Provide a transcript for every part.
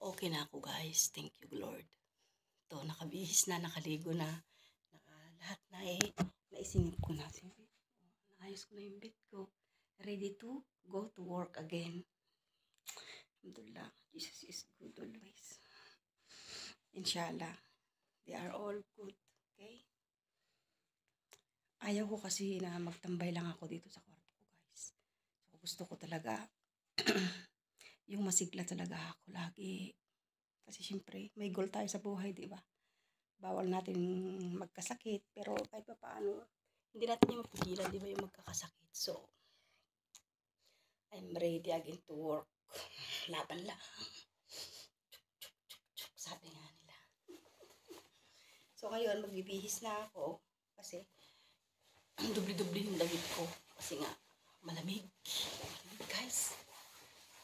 Okay na ako guys. Thank you Lord. Ito, nakabihis na, nakaligo na. Lahat na naisingit ko na. Naayos ko na yung bed ko. Ready to go to work again. Alhamdulillah. Jesus is good always. Inshallah. They are all good. Okay? Ayaw ko kasi na magtambay lang ako dito sa kwarto ko guys. So, gusto ko talaga yung masigla talaga ako lagi. Kasi syempre, may goal tayo sa buhay, di ba? Bawal natin magkasakit, pero kahit pa paano, hindi natin yung mapigilan, di ba, yung magkakasakit. So, I'm ready again to work. Laban lang. Sabi nga nila. So, ngayon, magbibihis na ako. Kasi, dubli-dubli yung damit ko. Kasi nga, malamig. Malamig, guys.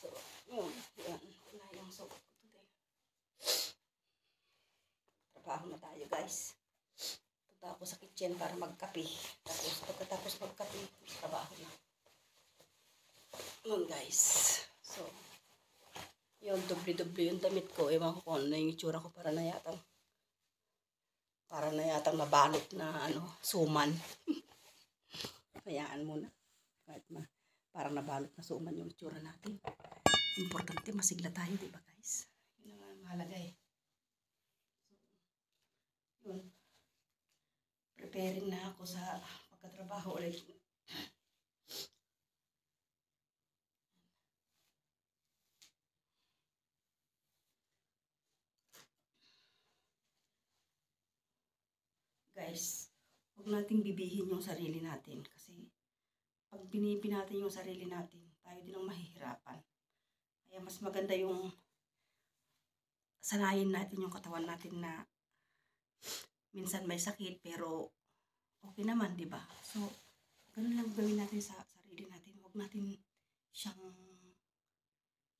So, yun. Ito na yung suot ko today. Trabaho na tayo, guys. Punta ako sa kitchen para magkape. Tapos, pagkatapos magkape, trabaho na. Yun, guys. So, yun, dubli-dubli yung damit ko. Ewan ko kung ano yung itsura ko para na yatang mabalot na, suman. Hayaan muna. Kahit parang nabalot na suman yung itsura natin. Importante, masigla tayo, di ba guys? Yun ang mahalaga eh. So, yun. Preparing na ako sa pagkatrabaho ulit. Guys, huwag nating bibihin yung sarili natin. Kasi, pag binibin natin yung sarili natin, tayo din ang mahihirapan. Kaya mas maganda yung sanayin natin yung katawan natin na minsan may sakit pero okay naman, di ba? So, ganun lang gawin natin sa sarili natin. Huwag natin siyang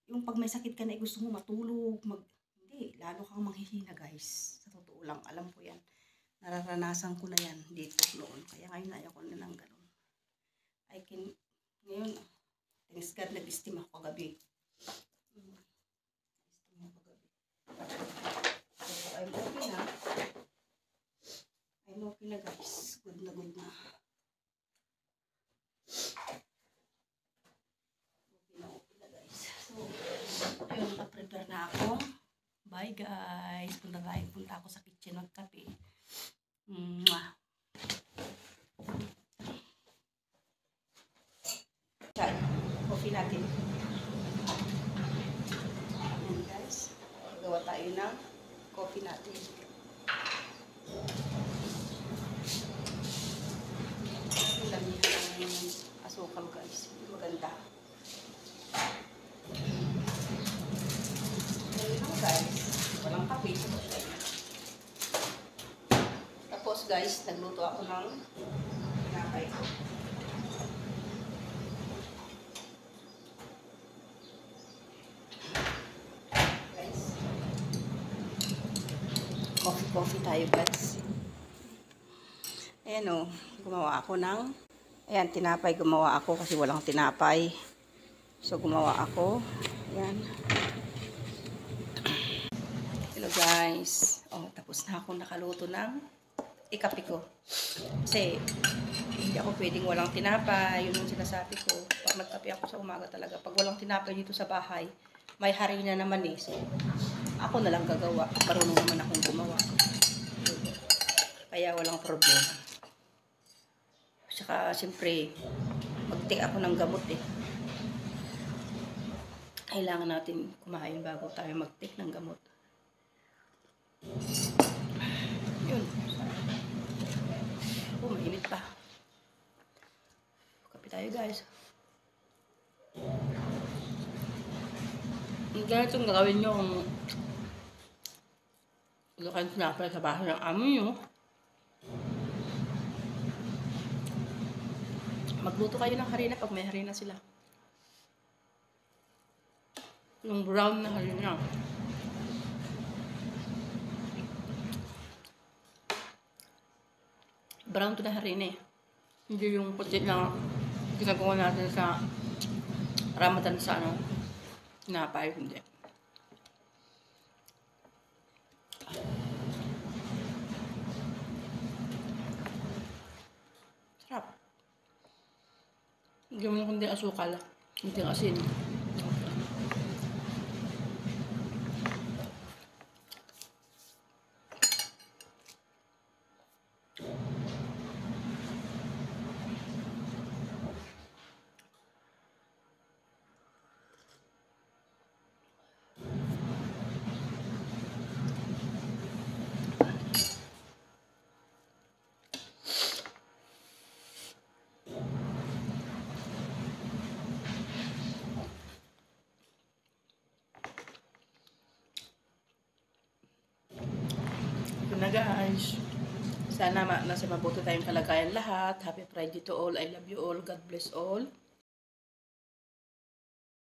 yung pag may sakit ka na gusto mo matulog, hindi, lalo kang manghihina guys. Sa totoo lang, alam ko yan. Nararanasan ko na yan dito noon. Kaya ngayon ayaw ko na lang ganun. Ngayon, thanks God, nag-steam ako kagabi. So, I'm okay na. I'm okay na guys. Good na good na. Okay na guys. So, ayun, na-prepare na ako. Bye guys. Punta ako sa kitchen magkape. Mwah. Chan, coffee natin. Ayan guys. Gawa tayo ng coffee natin. Lamihan ng asukal guys. Maganda. Ayun guys. Walang kape. Tapos guys, nagluto ako ng tinapay ko. Guys. Coffee tayo guys. Ayan o, gumawa ako ng, ayan, tinapay gumawa ako kasi walang tinapay. So, gumawa ako. Ayan. Hello guys. Oh, tapos na ako nakaluto ng ikape ko. Kasi, hindi ako pwedeng walang tinapay. Yun yung sinasabi ko. Pag magkape ako sa umaga talaga. Pag walang tinapay dito sa bahay, may harina naman eh. So, ako na lang gagawa. Marunong naman akong gumawa. Kaya walang problema. Saka, siyempre, mag-take ako ng gamot eh. Kailangan natin kumain bago tayo mag-take ng gamot. Yun. Oh, mainit pa. Kape tayo guys. Ganitong gagawin nyo kung wala kayong tinapay sa bahay ng amo nyo. Magluto kayo ng harina pag may harina sila. Yung brown na harina. Brown to na harina eh. Hindi yung puti na ginagawa natin sa Ramadan sa tinapay. Hindi. Lagyan mo ng kunting asukal. Kunting asin. Ito na guys. Sana nasa mabuti tayong kalagayan lahat. Happy Friday to all. I love you all. God bless all.